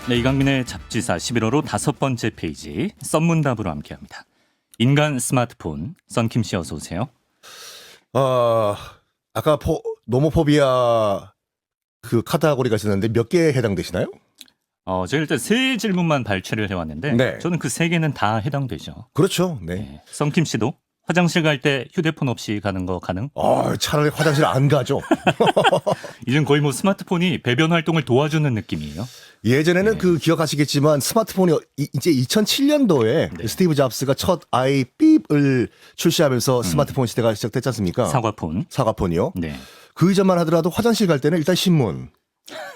네, 이강민의 잡지사 11호로 5번째 페이지 썬문답으로 함께합니다. 인간 스마트폰 썬킴 씨 어서 오세요. 아까 노모포비아 그 카테고리가 있었는데 몇 개에 해당되시나요? 제가 일단 세 질문만 발췌를 해왔는데 네. 저는 그 세 개는 다 해당되죠. 그렇죠. 네. 네. 썬킴 씨도 화장실 갈 때 휴대폰 없이 가는 거 가능? 차라리 화장실 안 가죠. 이젠 거의 뭐 스마트폰이 배변 활동을 도와주는 느낌이에요. 예전에는 그 기억하시겠지만 스마트폰이 이제 2007년도에 네. 스티브 잡스가 첫 아이 삐을 출시하면서 스마트폰 시대가 시작됐지 않습니까? 사과폰. 사과폰이요. 네. 그 이전만 하더라도 화장실 갈 때는 일단 신문.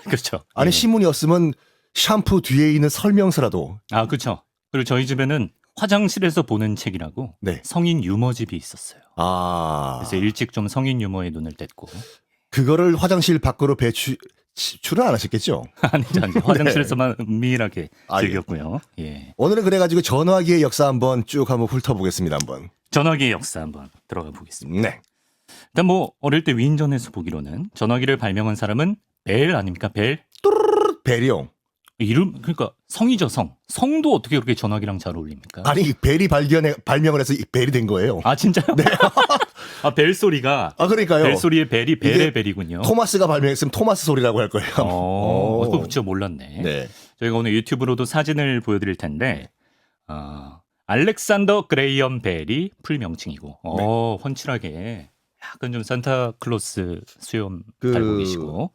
그렇죠. 아니 예. 신문이 없으면 샴푸 뒤에 있는 설명서라도. 아, 그렇죠. 그리고 저희 집에는 화장실에서 보는 책이라고 네. 성인 유머집이 있었어요. 그래서 일찍 좀 성인 유머에 눈을 뗐고. 그거를 화장실 밖으로 배출은 안 하셨겠죠? 아니죠. 화장실에서만 은밀하게 아, 예. 즐겼고요. 예. 오늘은 그래가지고 전화기의 역사 한번 쭉 한번 훑어보겠습니다. 한번. 전화기의 역사 한번 들어가 보겠습니다. 네. 일단 뭐 어릴 때 위인전에서 보기로는 전화기를 발명한 사람은 벨 아닙니까? 벨? 벨이요. 이름 그러니까 성이죠, 성. 성도 어떻게 그렇게 전화기랑 잘 어울립니까? 아니 벨이 발명을 해서 이 벨이 된 거예요. 아 진짜요? 네. 아, 벨 소리가 그러니까요. 벨 소리의 벨이 벨의 이게 벨이군요. 토마스가 발명했으면 토마스 소리라고 할 거예요. 그거 진짜 몰랐네. 네. 저희가 오늘 유튜브로도 사진을 보여드릴 텐데 알렉산더 그레이엄 벨이 풀 명칭이고 훤칠하게 약간 좀 산타클로스 수염 달고 계시고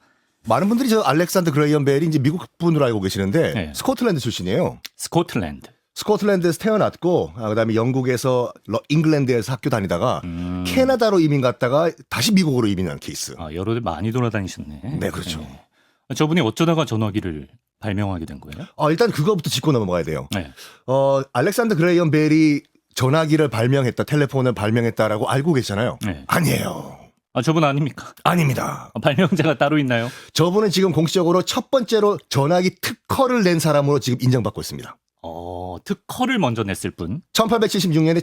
많은 분들이 저 알렉산더 그레이엄 벨이 이제 미국 분으로 알고 계시는데 네. 스코틀랜드 출신이에요. 스코틀랜드. 스코틀랜드에서 태어났고 그다음에 영국에서 잉글랜드에서 학교 다니다가 캐나다로 이민 갔다가 다시 미국으로 이민한 케이스. 여러 데 많이 돌아다니셨네. 네, 그렇죠. 저분이 어쩌다가 전화기를 발명하게 된 거예요? 일단 그거부터 짚고 넘어가야 돼요. 네. 알렉산더 그레이엄 벨이 전화기를 발명했다, 텔레폰을 발명했다라고 알고 계시잖아요. 네. 아니에요. 저분 아닙니까? 아닙니다. 발명자가 따로 있나요? 저분은 지금 공식적으로 첫 번째로 전화기 특허를 낸 사람으로 지금 인정받고 있습니다. 특허를 먼저 냈을 뿐. 1876년에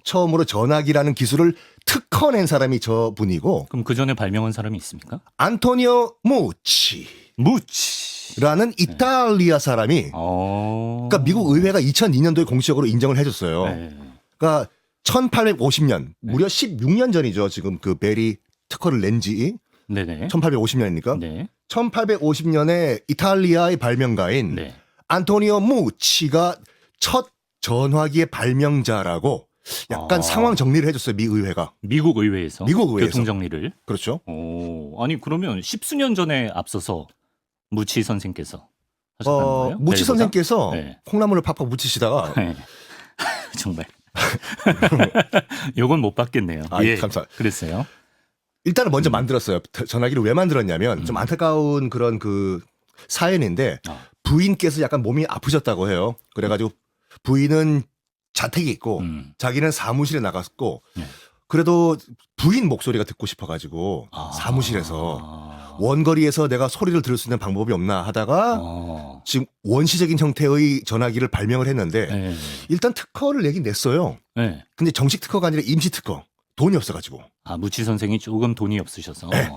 처음으로 전화기라는 기술을 특허 낸 사람이 저분이고, 그럼 그 전에 발명한 사람이 있습니까? 안토니오 무치라는 무치. 이탈리아 사람이, 그러니까 미국 의회가 2002년도에 공식적으로 인정을 해줬어요. 네. 그러니까 1850년, 무려 16년 전이죠. 지금 그 벨이 특허를 낸 지. 네네. 1850년이니까. 네. 1850년에 이탈리아의 발명가인 네. 안토니오 무치가 첫 전화기의 발명자라고 약간 상황 정리를 해줬어요. 미 의회가. 미국 의회에서. 미국 의회에서. 교통 정리를. 그렇죠. 아니 그러면 10수년 전에 앞서서 무치 선생께서 하셨다는 거예요? 무치 벨보다? 선생께서 네. 콩나물을 팍팍 묻히시다가 네. 정말. 요건 못 받겠네요. 감사합니다. 그랬어요. 일단은 먼저 만들었어요. 전화기를 왜 만들었냐면 좀 안타까운 그런 그 사연인데 부인께서 약간 몸이 아프셨다고 해요. 그래가지고 부인은 자택에 있고 자기는 사무실에 나갔고 네. 그래도 부인 목소리가 듣고 싶어가지고 사무실에서 원거리에서 내가 소리를 들을 수 있는 방법이 없나 하다가 지금 원시적인 형태의 전화기를 발명을 했는데 네. 일단 특허를 내긴 냈어요. 네. 근데 정식 특허가 아니라 임시 특허. 돈이 없어가지고. 무치 선생이 조금 돈이 없으셔서. 네.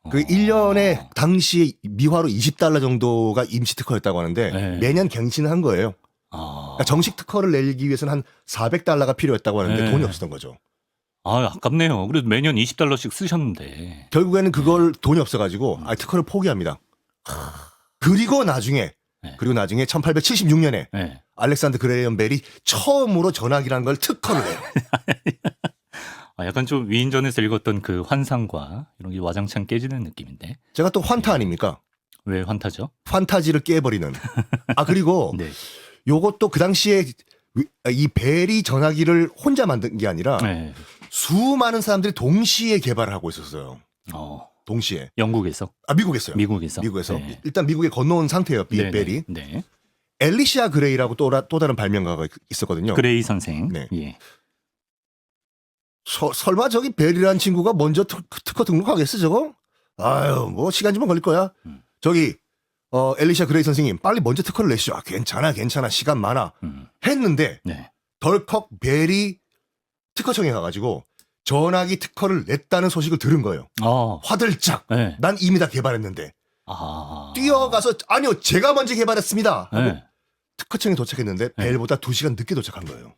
그 1년에 당시에 미화로 $20 정도가 임시 특허였다고 하는데 네. 매년 갱신을 한 거예요. 그러니까 정식 특허를 내기 위해서는 한 $400가 필요했다고 하는데 네. 돈이 없었던 거죠. 아깝네요. 그래도 매년 $20씩 쓰셨는데. 결국에는 그걸 돈이 없어가지고 특허를 포기합니다. 그리고 나중에 1876년에 네. 알렉산더 그레이엄 벨이 처음으로 전화기라는 걸 특허를 해요. 약간 좀 위인전에서 읽었던 그 환상과 이런 게 와장창 깨지는 느낌인데. 제가 또 환타 아닙니까? 왜 환타죠? 판타지를 깨버리는. 그리고 네. 요것도 그 당시에 이 벨이 전화기를 혼자 만든 게 아니라 네. 수많은 사람들이 동시에 개발을 하고 있었어요. 동시에. 영국에서? 미국에서요. 미국에서. 네. 일단 미국에 건너온 상태예요. 벨이. 네. 엘리시아 그레이라고 또 다른 발명가가 있었거든요. 그레이 선생. 네. 예. 설마 저기 벨이라는 친구가 먼저 특허 등록하겠어 저거? 뭐 시간 좀 걸릴 거야. 저기 엘리시아 그레이 선생님 빨리 먼저 특허를 내시죠. 괜찮아 시간 많아. 했는데 네. 덜컥 벨이 특허청에 가가지고 전화기 특허를 냈다는 소식을 들은 거예요. 화들짝. 네. 난 이미 다 개발했는데. 아. 뛰어가서 아니요 제가 먼저 개발했습니다. 하고 네. 특허청에 도착했는데 벨보다 2시간 늦게 도착한 거예요.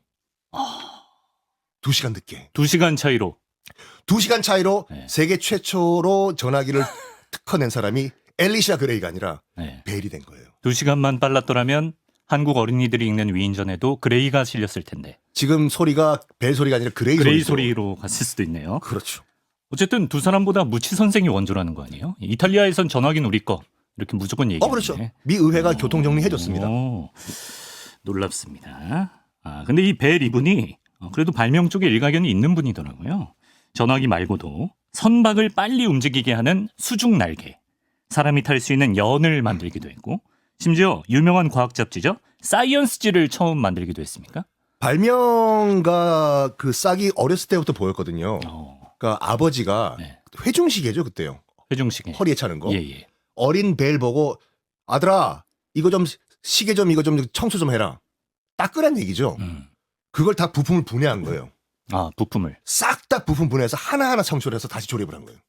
2시간 늦게. 2시간 차이로. 2시간 차이로 네. 세계 최초로 전화기를 특허 낸 사람이 엘리샤 그레이가 아니라 네. 벨이 된 거예요. 2시간만 빨랐더라면 한국 어린이들이 읽는 위인전에도 그레이가 실렸을 텐데. 지금 소리가 벨 소리가 아니라 그레이 소리로 갔을 수도 있네요. 그렇죠. 어쨌든 두 사람보다 무치 선생이 원조라는 거 아니에요? 이탈리아에선 전화기는 우리 거. 이렇게 무조건 얘기하네. 그렇죠. 미 의회가 교통 정리해줬습니다. 놀랍습니다. 근데 이 벨 이분이 그래도 발명 쪽에 일가견이 있는 분이더라고요. 전화기 말고도 선박을 빨리 움직이게 하는 수중 날개, 사람이 탈 수 있는 연을 만들기도 했고, 심지어 유명한 과학 잡지죠, 사이언스지를 처음 만들기도 했습니까? 발명가 그 싹이 어렸을 때부터 보였거든요. 그러니까 아버지가 네. 회중시계죠 그때요. 회중시계. 허리에 차는 거. 예. 어린 벨 보고 아들아 이거 좀 시계 좀 이거 좀 청소 좀 해라. 닦으란 얘기죠. 그걸 다 부품을 분해한 거예요. 부품을. 싹 다 부품 분해해서 하나하나 청소를 해서 다시 조립을 한 거예요.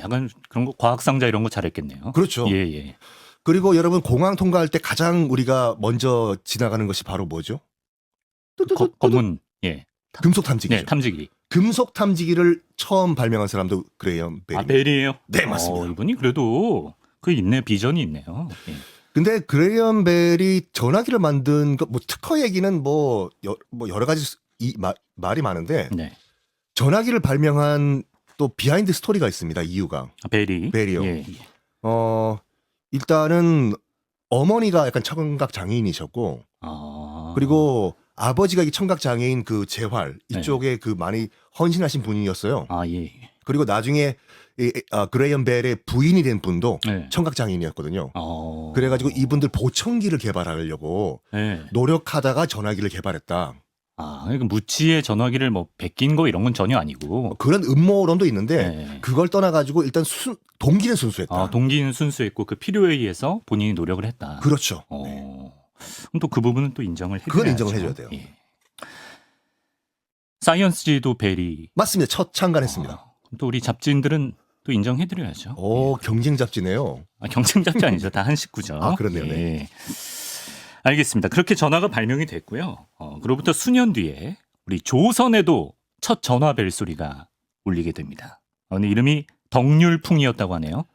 약간 그런 거 과학상자 이런 거 잘했겠네요. 그렇죠. 예. 그리고 여러분 공항 통과할 때 가장 우리가 먼저 지나가는 것이 바로 뭐죠? 검은 예. 금속 탐지기죠. 네, 탐지기. 금속 탐지기를 처음 발명한 사람도 그레이엄 벨입니다. 벨이에요? 네, 맞습니다. 이분이 그래도 비전이 있네요. 예. 근데 그레이엄 벨이 전화기를 만든 뭐 특허 얘기는 뭐 여러 가지 말이 많은데 네. 전화기를 발명한 또 비하인드 스토리가 있습니다. 이유가. 벨이요. 예. 일단은 어머니가 약간 청각 장애인이셨고 그리고 아버지가 이 청각 장애인 그 재활 이쪽에 그 많이 헌신하신 분이었어요. 예. 그리고 나중에 그레이엄 벨의 부인이 된 분도 네. 청각 장애인이었거든요. 그래가지고 이분들 보청기를 개발하려고 노력하다가 전화기를 개발했다. 그러니까 무치의 전화기를 뭐 베낀 거 이런 건 전혀 아니고 그런 음모론도 있는데 그걸 떠나가지고 일단 동기는 순수했다. 동기는 순수했고 그 필요에 의해서 본인이 노력을 했다. 그렇죠. 그럼 또 그 부분은 또 인정을 해줘야죠. 그건 인정을 해줘야 돼요. 예. 사이언스지도 벨이 맞습니다. 첫 창간했습니다. 또 우리 잡지인들은 또 인정해드려야죠. 경쟁 잡지네요. 경쟁 잡지 아니죠. 다 한 식구죠. 그렇네요. 예. 네. 알겠습니다. 그렇게 전화가 발명이 됐고요. 그로부터 수년 뒤에 우리 조선에도 첫 전화 벨 소리가 울리게 됩니다. 근데 이름이 덕률풍이었다고 하네요.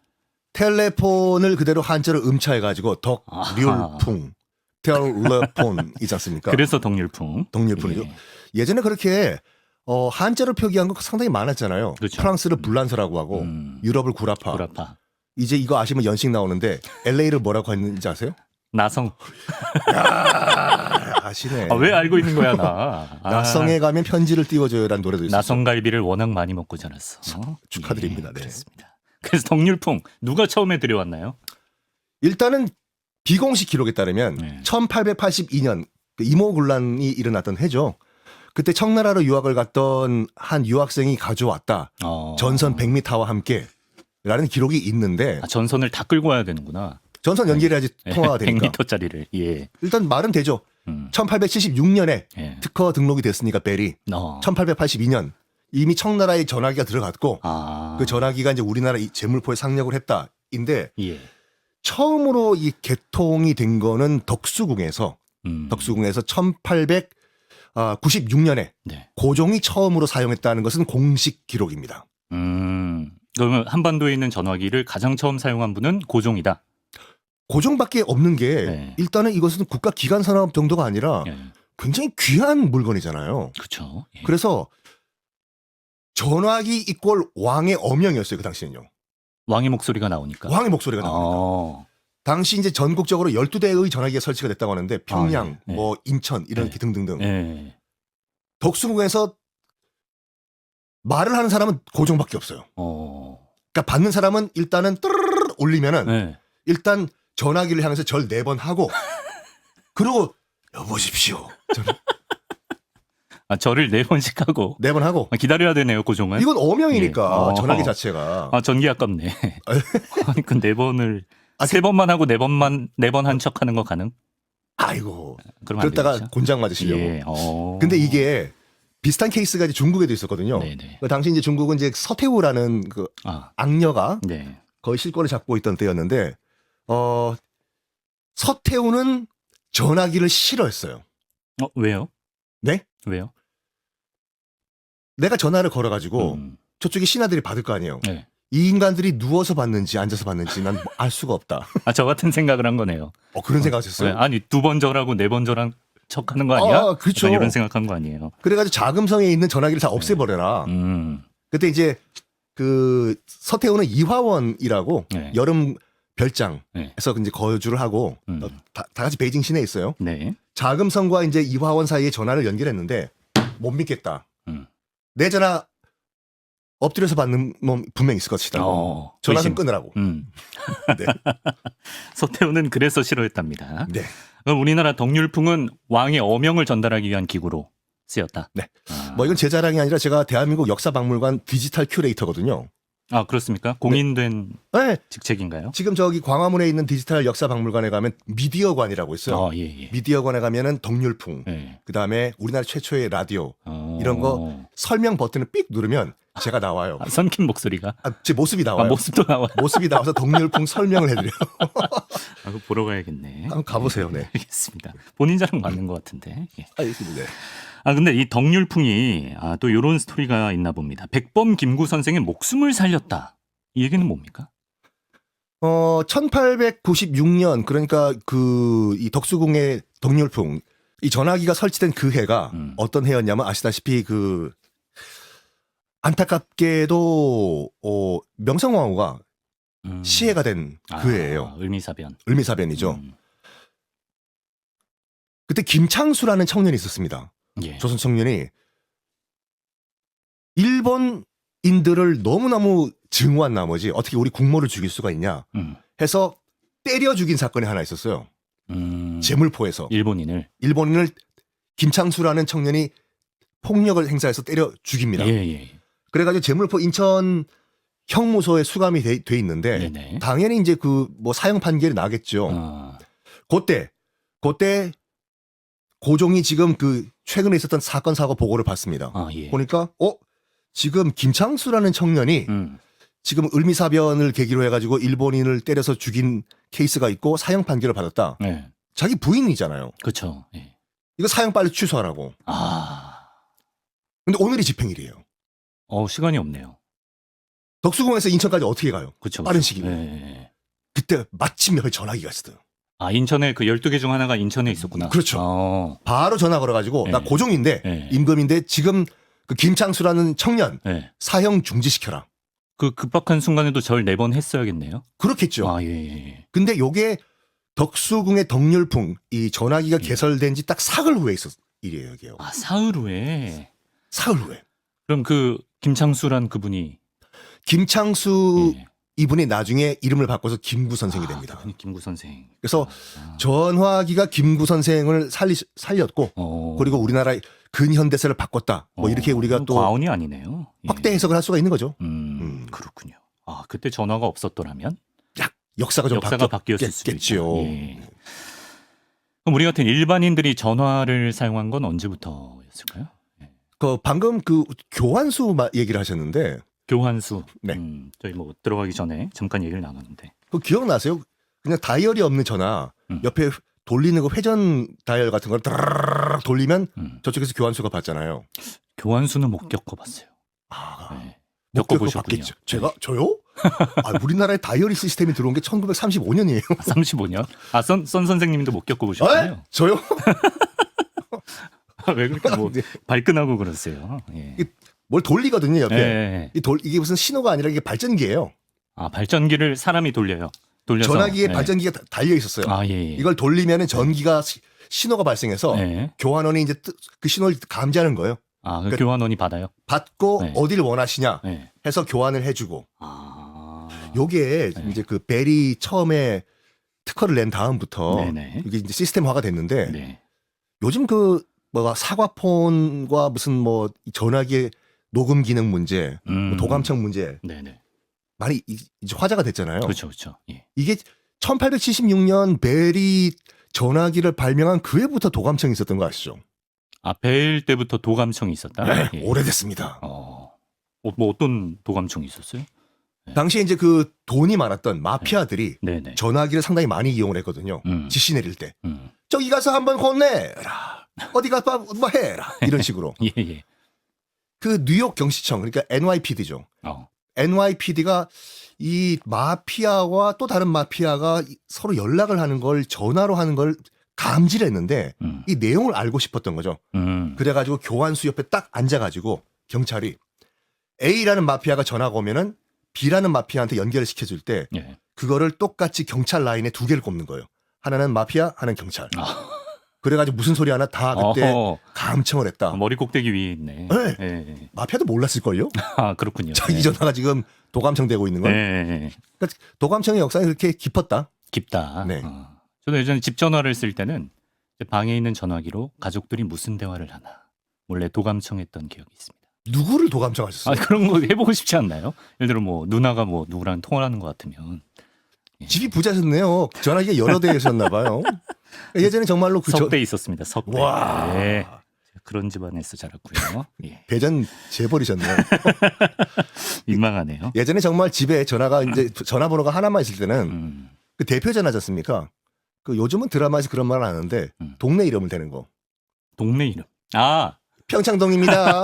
텔레폰을 그대로 한자로 음차해가지고 덕률풍. 텔레폰이지 않습니까? 그래서 덕률풍. 덕률풍이죠. 예전에 그렇게 한자로 표기한 거 상당히 많았잖아요. 그렇죠. 프랑스를 불란서라고 하고 유럽을 구라파. 이제 이거 아시면 연식 나오는데 LA를 뭐라고 했는지 아세요? 나성. 야, 아시네. 왜 알고 있는 거야 나. 나성에 가면 편지를 띄워줘요라는 노래도 있었죠. 나성갈비를 워낙 많이 먹고 자랐어. 축하드립니다. 네. 그렇습니다. 그래서 덕률풍 누가 처음에 들여왔나요? 일단은 비공식 기록에 따르면 1882년 이모군란이 일어났던 해죠. 그때 청나라로 유학을 갔던 한 유학생이 가져왔다. 전선 100m와 함께라는 기록이 있는데 전선을 다 끌고 와야 되는구나. 전선 연결해야지 통화가 되니까. 100m짜리를. 예. 일단 말은 되죠. 1876년에 특허 등록이 됐으니까 벨이 1882년 이미 청나라에 전화기가 들어갔고 그 전화기가 이제 우리나라 제물포에 상륙을 했다인데 처음으로 이 개통이 된 거는 덕수궁에서 1896년에 고종이 처음으로 사용했다는 것은 공식 기록입니다. 그러면 한반도에 있는 전화기를 가장 처음 사용한 분은 고종이다. 고종밖에 없는 게 일단은 이것은 국가 기관 산업 정도가 아니라 굉장히 귀한 물건이잖아요. 그렇죠. 그래서 전화기 이꼴 왕의 어명이었어요. 그 당시는요. 왕의 목소리가 나오니까. 왕의 목소리가 나오니까. 당시 이제 전국적으로 12대의 전화기가 설치가 됐다고 하는데 평양, 뭐 인천 이렇게 등등등. 덕수궁에서 말을 하는 사람은 고종밖에 없어요. 그러니까 받는 사람은 일단은 뜨르르르 올리면은 일단 전화기를 향해서 절 4번 하고 그리고 여보십시오. 절을 4번씩 하고. 4번 하고. 기다려야 되네요, 고종은. 이건 어명이니까 전화기 자체가. 전기 아깝네. 그 4번을 3번만 하고 4번 한 척 하는 거 가능? 아이고. 그러다가 곤장 맞으시려고. 근데 이게 비슷한 케이스가 이제 중국에도 있었거든요. 그 당시 이제 중국은 이제 서태후라는 그 악녀가 거의 실권을 잡고 있던 때였는데 서태후는 전화기를 싫어했어요. 왜요? 네? 왜요? 내가 전화를 걸어가지고 음. 저쪽에 신하들이 받을 거 아니에요. 네. 이 인간들이 누워서 받는지 앉아서 받는지 난 알 수가 없다. 저 같은 생각을 한 거네요. 그런 왜? 생각하셨어요? 아니 2번 절하고 4번 절한 척하는 거 아니야? 그렇죠. 약간 이런 생각한 거 아니에요. 그래가지고 자금성에 있는 전화기를 다 없애버려라. 그때 이제 그 서태후는 이화원이라고 네. 여름 별장에서 네. 이제 거주를 하고 다 같이 베이징 시내에 있어요. 네. 자금성과 이제 이화원 사이에 전화를 연결했는데 못 믿겠다. 음. 내 전화 엎드려서 받는 놈 분명 있을 것이다. 전화 좀 의심. 끊으라고. 네. 서태후는 그래서 싫어했답니다. 네. 그럼 우리나라 덕률풍은 왕의 어명을 전달하기 위한 기구로 쓰였다. 네. 뭐 이건 제 자랑이 아니라 제가 대한민국 역사박물관 디지털 큐레이터거든요. 그렇습니까? 공인된 네. 직책인가요? 지금 저기 광화문에 있는 디지털 역사박물관에 가면 미디어관이라고 있어요. 예. 미디어관에 가면은 덕률풍, 예. 그다음에 우리나라 최초의 라디오 이런 거 설명 버튼을 삑 누르면 제가 나와요. 선킨 목소리가. 제 모습이 나와요. 모습도 나와요. 모습이 나와서 덕률풍 설명을 해드려요. 그거 보러 가야겠네. 한번 가보세요. 네. 알겠습니다. 본인 자랑 맞는 것 같은데. 예. 알겠습니다. 네. 근데 이 덕률풍이 또 이런 스토리가 있나 봅니다. 백범 김구 선생의 목숨을 살렸다. 이 얘기는 뭡니까? 1896년 그러니까 이 덕수궁의 덕률풍 이 전화기가 설치된 그 해가 어떤 해였냐면 아시다시피 안타깝게도 명성황후가 시해가 된 그 해예요. 을미사변. 을미사변이죠. 그때 김창수라는 청년이 있었습니다. 예. 조선 청년이 일본인들을 너무너무 증오한 나머지 어떻게 우리 국모를 죽일 수가 있냐 해서 때려 죽인 사건이 하나 있었어요. 제물포에서 일본인을 김창수라는 청년이 폭력을 행사해서 때려 죽입니다. 예. 그래가지고 제물포 인천 형무소에 수감이 돼 있는데 네네. 당연히 이제 뭐 사형 판결이 나겠죠. 그때 고종이 지금 최근에 있었던 사건 사고 보고를 봤습니다. 예. 보니까 지금 김창수라는 청년이 지금 을미사변을 계기로 해가지고 일본인을 때려서 죽인 케이스가 있고 사형 판결을 받았다. 네. 자기 부인이잖아요. 그렇죠. 예. 이거 사형 빨리 취소하라고. 근데 오늘이 집행일이에요. 시간이 없네요. 덕수궁에서 인천까지 어떻게 가요? 그렇죠. 빠른 시기로. 예. 그때 마침 옆에 전화기가 있었어요. 인천에 그 12개 중 하나가 인천에 있었구나. 그렇죠. 바로 전화 걸어가지고 나 네. 고종인데 네. 임금인데 지금 그 김창수라는 청년 예. 사형 중지시켜라. 그 급박한 순간에도 절 4번 했어야겠네요. 그렇겠죠. 예. 근데 요게 덕수궁의 덕률풍 이 전화기가 개설된 지 딱 사흘 후에 있었 일이에요, 이게요. 사흘 후에. 사흘 후에. 그럼 그 김창수란 그분이 김창수 예. 이분이 나중에 이름을 바꿔서 김구 선생이 됩니다. 그분이 김구 선생. 그래서 전화기가 김구 선생을 살렸고 그리고 우리나라의 근현대사를 바꿨다. 뭐 이렇게 우리가 또 과언이 아니네요. 예. 확대 해석을 할 수가 있는 거죠. 그렇군요. 그때 전화가 없었더라면 역사가 좀 바뀌었을 수도 바뀌었겠지요. 예. 그럼 우리 같은 일반인들이 전화를 사용한 건 언제부터였을까요? 예. 방금 교환수 얘기를 하셨는데 교환수. 네. 저희 뭐 들어가기 전에 잠깐 얘기를 나눴는데. 기억나세요? 그냥 다이얼이 없는 전화 옆에 돌리는 거 회전 다이얼 같은 걸 따라락 돌리면 저쪽에서 교환수가 받잖아요. 교환수는 못 겪어봤어요. 네. 겪어보셨군요. 제가 저요? 우리나라에 다이어리 시스템이 들어온 게 1935년이에요. 35년? 선 선생님도 못 겪어보셨군요. 저요? 왜 그렇게 뭐 네. 발끈하고 그러세요? 예. 뭘 돌리거든요, 옆에. 예. 이게 무슨 신호가 아니라 이게 발전기예요. 발전기를 사람이 돌려요. 돌려서. 전화기에 발전기가 달려 있었어요. 예. 이걸 돌리면은 전기가 신호가 발생해서 예. 교환원이 이제 그 신호를 감지하는 거예요. 그 교환원이 받아요? 받고 네. 어디를 원하시냐 네. 해서 교환을 해주고. 요게 이제 벨이 처음에 특허를 낸 다음부터 네네. 이게 이제 시스템화가 됐는데 네. 요즘 사과폰과 무슨 뭐 전화기의 녹음 기능 문제, 뭐 도감청 문제 네네. 많이 이제 화제가 됐잖아요. 그렇죠. 예. 이게 1876년 벨이 전화기를 발명한 그 해부터 도감청이 있었던 거 아시죠? 벨 때부터 도감청이 있었다? 네, 예. 오래됐습니다. 뭐 어떤 도감청이 있었어요? 예. 당시에 이제 그 돈이 많았던 마피아들이 네네. 전화기를 상당히 많이 이용을 했거든요. 음. 지시 내릴 때. 음. 저기 가서 한번 혼내라. 어디 가서 뭐 해라. 이런 식으로. 예, 예. 그 뉴욕 경시청, 그러니까 NYPD죠. NYPD가 이 마피아와 또 다른 마피아가 서로 연락을 하는 걸 전화로 하는 걸 감지를 했는데 이 내용을 알고 싶었던 거죠. 그래가지고 교환수 옆에 딱 앉아가지고 경찰이 A라는 마피아가 전화가 오면은 B라는 마피아한테 연결을 시켜줄 때 예. 그거를 똑같이 경찰 라인에 두 개를 꼽는 거예요. 하나는 마피아, 하나는 경찰. 아. 그래가지고 무슨 소리 하나 다 그때 어허. 감청을 했다. 머리 꼭대기 위에 있네. 네. 예. 마피아도 몰랐을걸요? 아, 그렇군요. 자기 전화가 지금 도감청되고 있는 걸. 네. 그러니까 도감청의 역사가 그렇게 깊었다. 깊다. 네. 저도 예전에 집 전화를 쓸 때는 이제 방에 있는 전화기로 가족들이 무슨 대화를 하나 몰래 도감청했던 기억이 있습니다. 누구를 도감청하셨어요? 그런 거 해보고 싶지 않나요? 예를 들어 뭐 누나가 뭐 누구랑 통화하는 것 같으면. 예. 집이 부자셨네요. 전화기가 여러 대 있었나 봐요. 예전에 정말로 그 석대 있었습니다. 석대. 와. 네. 그런 집안에서 자랐고요. 예. 대전 재벌이셨네요. 민망하네요. 예전에 정말 집에 전화가 이제 전화번호가 하나만 있을 때는 음. 그 대표 전화지 않습니까? 그 요즘은 드라마에서 그런 말 안 하는데 동네 이름을 대는 거. 동네 이름. 아, 평창동입니다.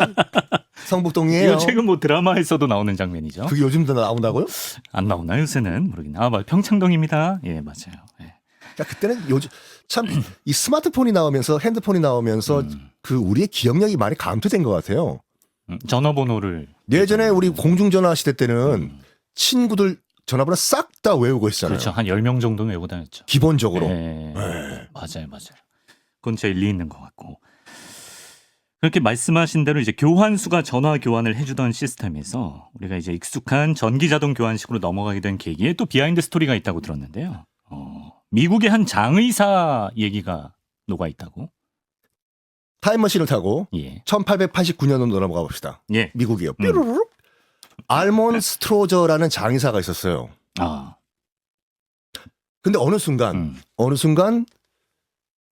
성북동이에요. 이거 최근 뭐 드라마에서도 나오는 장면이죠. 그게 요즘도 나온다고요? 안 나오나 요새는 모르겠네. 아, 맞아. 평창동입니다. 예, 맞아요. 예. 그러니까 그때는 요즘 참 이 스마트폰이 나오면서 핸드폰이 나오면서 그 우리의 기억력이 많이 감퇴된 것 같아요. 전화번호를 예전에 우리 공중전화 시대 때는 친구들 전화번호 싹 다 외우고 있었잖아요. 그렇죠. 한 10명 정도는 외우고 다녔죠. 기본적으로. 네. 맞아요. 그건 진짜 일리 있는 것 같고. 그렇게 말씀하신 대로 이제 교환수가 전화 교환을 해주던 시스템에서 우리가 이제 익숙한 전기 자동 교환식으로 넘어가게 된 계기에 또 비하인드 스토리가 있다고 들었는데요. 미국의 한 장의사 얘기가 녹아 있다고. 타임머신을 타고 예. 1889년으로 넘어가 봅시다. 예. 미국이요. 뾰로로록. 알몬 스트로저라는 장의사가 있었어요. 아. 근데 어느 순간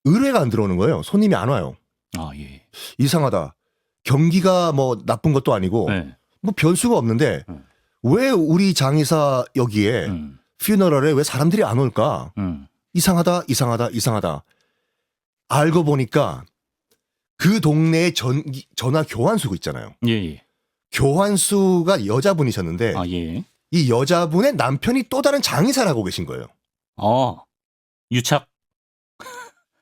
의뢰가 안 들어오는 거예요. 손님이 안 와요. 아, 예. 이상하다. 경기가 뭐 나쁜 것도 아니고 네. 뭐 변수가 없는데 왜 우리 장의사 여기에 퓨너럴에 왜 사람들이 안 올까? 이상하다. 알고 보니까 그 동네에 전화 교환수가 있잖아요. 예, 예. 교환수가 여자분이셨는데 아, 예. 이 여자분의 남편이 또 다른 장의사라고 계신 거예요. 유착.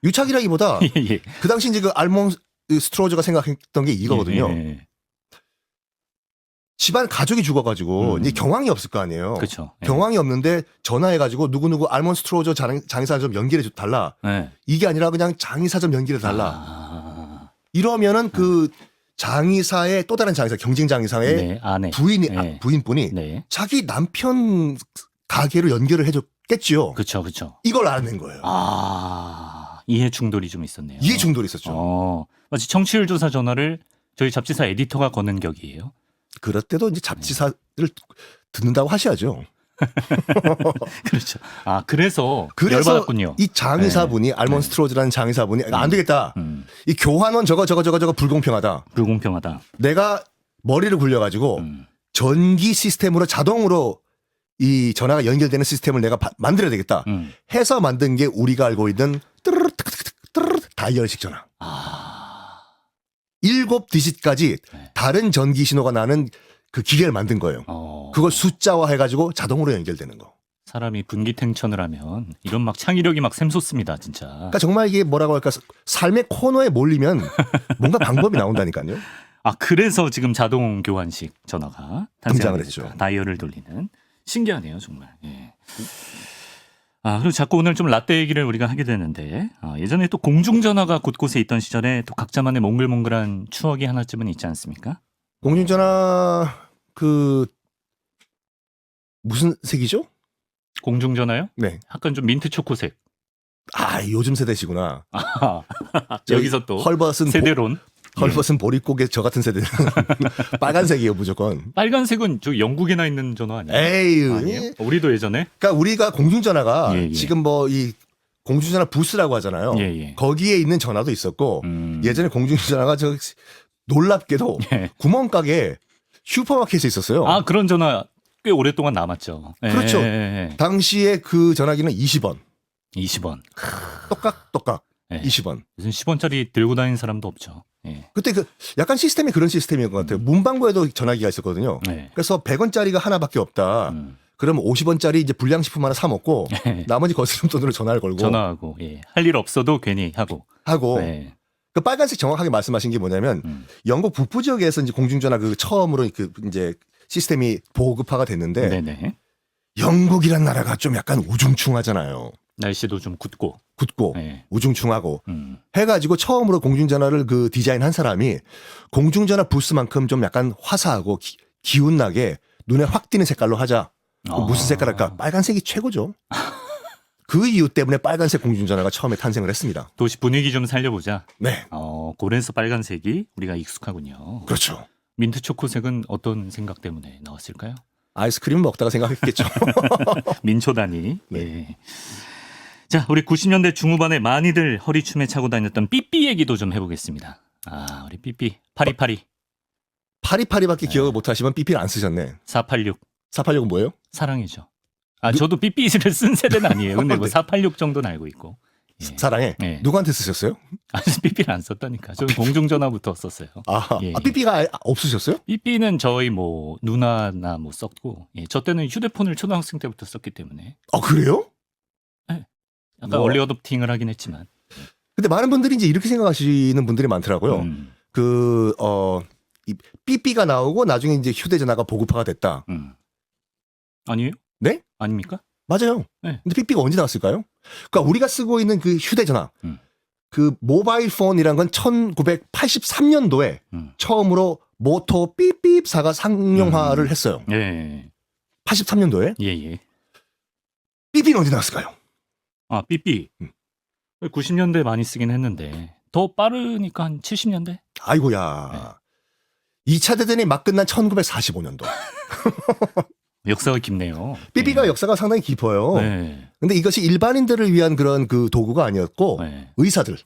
유착이라기보다 예, 예. 그 당시 이제 그 알몬 스트로저가 생각했던 게 이거거든요. 예. 집안 가족이 죽어가지고 이제 경황이 없을 거 아니에요. 그렇죠. 예. 경황이 없는데 전화해가지고 누구누구 알몬 스트로저 장의사 좀 연결해 달라. 예. 이게 아니라 그냥 장의사 좀 연결해 달라. 아. 이러면은 그 장의사의 또 다른 장의사 경쟁 장의사의 네, 아내. 부인분이 네. 자기 남편 가게로 연결을 해줬겠지요. 그렇죠. 이걸 알아낸 거예요. 이해 충돌이 좀 있었네요. 이해 충돌이 있었죠. 마치 청취율 조사 전화를 저희 잡지사 에디터가 거는 격이에요. 그럴 때도 이제 잡지사를 듣는다고 하셔야죠. 그렇죠. 그래서 열받았군요. 이 장의사분이 알몬 스트로즈라는 장의사분이 안 되겠다. 이 교환원 저거 불공평하다. 내가 머리를 굴려가지고 전기 시스템으로 자동으로 이 전화가 연결되는 시스템을 내가 만들어야 되겠다. 해서 만든 게 우리가 알고 있는 다이얼식 전화. 7디짓까지 다른 전기 신호가 나는 그 기계를 만든 거예요. 그걸 숫자화 해가지고 자동으로 연결되는 거. 사람이 분기탱천을 하면 이런 막 창의력이 막 샘솟습니다, 진짜. 그러니까 정말 이게 뭐라고 할까 삶의 코너에 몰리면 뭔가 방법이 나온다니까요. 그래서 지금 자동 교환식 전화가 등장을 했죠. 다이얼을 돌리는. 신기하네요, 정말. 예. 그리고 자꾸 오늘 좀 라떼 얘기를 우리가 하게 되는데 예전에 또 공중전화가 곳곳에 있던 시절에 또 각자만의 몽글몽글한 추억이 하나쯤은 있지 않습니까? 공중전화 무슨 색이죠? 공중전화요? 네. 약간 좀 민트 초코색. 요즘 세대시구나. 여기서 또 헐벗은 세대론. 헐벗은 보릿고개 저 같은 세대는 빨간색이에요 무조건. 빨간색은 저 영국에나 있는 전화 아니에요? 에이. 우리도 예전에. 그러니까 우리가 공중전화가 예. 지금 뭐 이 공중전화 부스라고 하잖아요. 예. 거기에 있는 전화도 있었고 예전에 공중전화가 놀랍게도 구멍가게 슈퍼마켓에 있었어요. 그런 전화 꽤 오랫동안 남았죠. 그렇죠. 당시에 그 전화기는 20원. 20원. 똑깍 예. 20원. 무슨 10원짜리 들고 다니는 사람도 없죠. 예. 그때 그 약간 시스템이 그런 시스템인 것 같아요. 문방구에도 전화기가 있었거든요. 예. 그래서 100원짜리가 하나밖에 없다. 그러면 50원짜리 이제 불량식품 하나 사 먹고 나머지 거스름 돈으로 전화를 걸고 전화하고 예. 할 일 없어도 괜히 하고. 예. 그 빨간색 정확하게 말씀하신 게 뭐냐면 영국 북부 지역에서 이제 공중전화 그 처음으로 그 이제 시스템이 보급화가 됐는데 네네. 영국이란 나라가 좀 약간 우중충하잖아요. 날씨도 좀 굳고. 예. 우중충하고 해가지고 처음으로 공중전화를 그 디자인한 사람이 공중전화 부스만큼 좀 약간 화사하고 기운나게 눈에 확 띄는 색깔로 하자. 무슨 색깔 할까? 빨간색이 최고죠. 그 이유 때문에 빨간색 공중전화가 처음에 탄생을 했습니다. 도시 분위기 좀 살려보자. 네. 그래서 빨간색이 우리가 익숙하군요. 그렇죠. 민트 초코색은 어떤 생각 때문에 나왔을까요? 아이스크림 먹다가 생각했겠죠. 민초단이. 네. 예. 자, 우리 90년대 중후반에 많이들 허리춤에 차고 다녔던 삐삐 얘기도 좀 해보겠습니다. 우리 삐삐. 파리파리. 파리파리밖에 기억을 못 하시면 삐삐를 안 쓰셨네. 486. 486은 뭐예요? 사랑이죠. 저도 삐삐를 쓴 세대는 아니에요. 근데 뭐 486 정도는 알고 있고. 예. 사랑해. 예. 누구한테 쓰셨어요? 삐삐를 안 썼다니까. 저는 공중전화부터 썼어요. 예. 삐삐가 없으셨어요? 삐삐는 저희 뭐 누나나 뭐 썼고, 예. 저 때는 휴대폰을 초등학생 때부터 썼기 때문에. 그래요? 약간 얼리 어댑팅을 하긴 했지만. 근데 많은 분들이 이제 이렇게 생각하시는 분들이 많더라고요. 이 삐삐가 나오고 나중에 이제 휴대전화가 보급화가 됐다. 아니에요? 네? 아닙니까? 맞아요. 네. 근데 삐삐가 언제 나왔을까요? 그러니까 우리가 쓰고 있는 그 휴대전화, 그 모바일 폰이란 건 1983년도에 처음으로 모토 삐삐사가 상용화를 했어요. 예. 83년도에? 예. 삐삐는 언제 나왔을까요? 삐삐. 90년대 많이 쓰긴 했는데 더 빠르니까 한 70년대? 아이고야. 2차 대전이 막 끝난 1945년도. 역사가 깊네요. 삐삐가 역사가 상당히 깊어요. 네. 근데 이것이 일반인들을 위한 그런 그 도구가 아니었고 네. 의사들.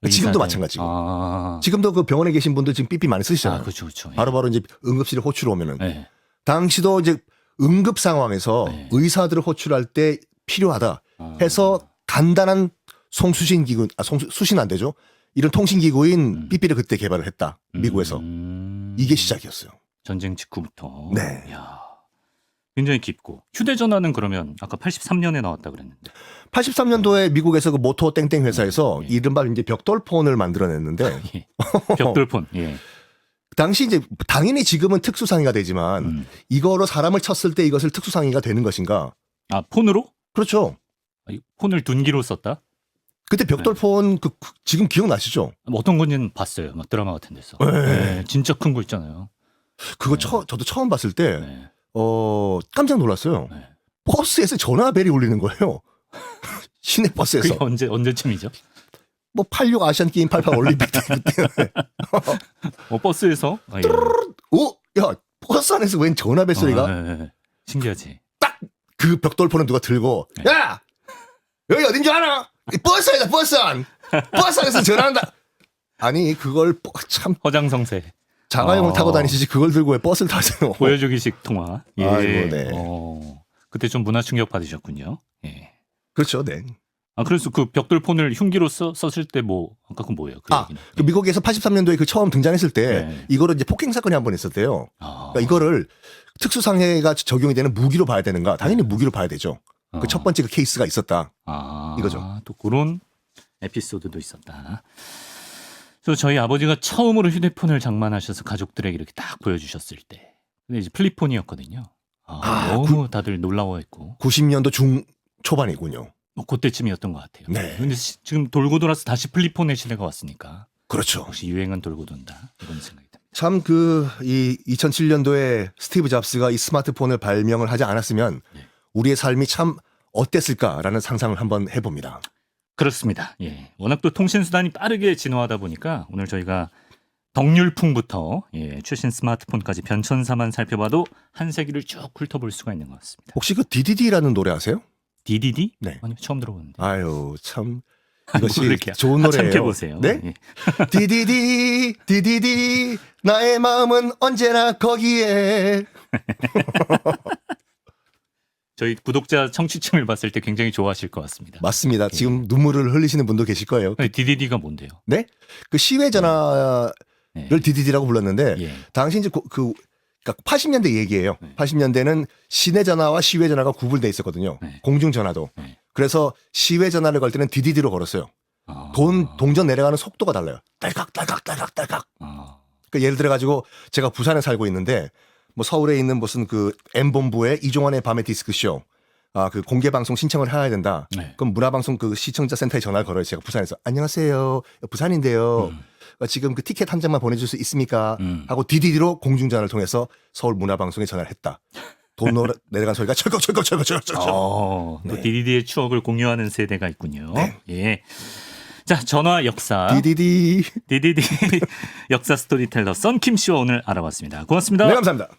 지금도 마찬가지고. 지금도 그 병원에 계신 분들 지금 삐삐 많이 쓰시잖아요. 그렇죠. 바로바로 이제 응급실에 호출을 오면은. 네. 당시도 이제 응급 상황에서 의사들을 호출할 때 필요하다 해서 간단한 송수신 기구, 수신 안 되죠. 이런 통신 기구인 삐삐를 그때 개발을 했다. 미국에서. 이게 시작이었어요. 전쟁 직후부터. 네. 이야, 굉장히 깊고. 휴대전화는 그러면 아까 83년에 나왔다 그랬는데. 83년도에 미국에서 그 모토 땡땡 회사에서 이른바 이제 벽돌폰을 만들어냈는데. 예. 벽돌폰. 예. 당시 이제 당연히 지금은 특수상해가 되지만 이거로 사람을 쳤을 때 이것을 특수상해가 되는 것인가? 폰으로? 그렇죠. 폰을 둔기로 썼다? 그때 벽돌폰 지금 기억나시죠? 어떤 건지는 봤어요. 막 드라마 같은 데서. 네, 진짜 큰 거 있잖아요. 그거 저도 처음 봤을 때 깜짝 놀랐어요. 버스에서 전화벨이 울리는 거예요. 시내 버스에서. 그게 언제쯤이죠? 뭐 86 아시안 게임 88 올림픽 때 그때. 버스에서. 야 버스 안에서 웬 전화벨 소리가? 신기하지. 딱 그 벽돌폰을 누가 들고 야 여기 어딘 줄 알아? 버스 안이다 버스 안. 버스 안에서 전화한다. 아니 그걸 참 허장성세. 자가용을 타고 다니시지 그걸 들고 왜 버스를 타세요? 보여주기식 통화. 예. 아이고, 네. 그때 좀 문화 충격 받으셨군요. 예. 그렇죠, 네. 그래서 그 벽돌폰을 흉기로 썼을 때 아까 그건 뭐예요? 그 미국에서 83년도에 그 처음 등장했을 때 이거를 이제 폭행 사건이 한 번 있었대요. 그러니까 이거를 특수상해가 적용이 되는 무기로 봐야 되는가? 당연히 무기로 봐야 되죠. 그 첫 번째 그 케이스가 있었다. 이거죠. 또 그런 에피소드도 있었다. 그래서 저희 아버지가 처음으로 휴대폰을 장만하셔서 가족들에게 이렇게 딱 보여주셨을 때, 근데 이제 플립폰이었거든요. 너무 다들 놀라워했고. 90년도 중초반이군요. 그때쯤이었던 것 같아요. 네. 근데 지금 돌고 돌아서 다시 플립폰의 시대가 왔으니까. 그렇죠. 혹시 유행은 돌고 돈다 이런 생각이 듭니다. 참 이 2007년도에 스티브 잡스가 이 스마트폰을 발명을 하지 않았으면 우리의 삶이 참 어땠을까라는 상상을 한번 해봅니다. 그렇습니다. 예. 워낙 또 통신수단이 빠르게 진화하다 보니까 오늘 저희가 덕률풍부터 최신 스마트폰까지 변천사만 살펴봐도 한 세기를 쭉 훑어볼 수가 있는 것 같습니다. 혹시 그 DDD라는 노래 아세요? DDD? 네. 아니요, 처음 들어보는데. 아유 참 이것이 모를게요. 좋은 노래예요. 참켜보세요. 네? 예. 디디디 디디디 나의 마음은 언제나 거기에. 저희 구독자 청취층을 봤을 때 굉장히 좋아하실 것 같습니다. 맞습니다. 지금 눈물을 흘리시는 분도 계실 거예요. DDD가 뭔데요? 네? 그 시외 전화를 네. 디디디라고 불렀는데 예. 당시 이제 그러니까 80년대 얘기예요. 80년대는 시내 전화와 시외 전화가 구분돼 있었거든요. 네. 공중 전화도. 네. 그래서 시외 전화를 걸 때는 디디디로 걸었어요. 아. 동전 내려가는 속도가 달라요. 딸깍 딸깍 딸깍 딸깍. 아. 그러니까 예를 들어 가지고 제가 부산에 살고 있는데 뭐 서울에 있는 무슨 그 M본부의 이종환의 밤의 디스크쇼 그 공개 방송 신청을 해야 된다. 네. 그럼 문화방송 그 시청자 센터에 전화를 걸어요. 제가 부산에서 안녕하세요. 부산인데요. 지금 그 티켓 한 장만 보내줄 수 있습니까? 하고 디디디로 공중전화를 통해서 서울 문화방송에 전화를 했다. 돈 내려간 소리가 철컥철컥철컥철컥. 또 네. DDD의 추억을 공유하는 세대가 있군요. 네. 예. 자, 전화 역사. 디디디. DDD 역사 스토리텔러 썬킴 씨와 오늘 알아봤습니다. 고맙습니다. 네 감사합니다.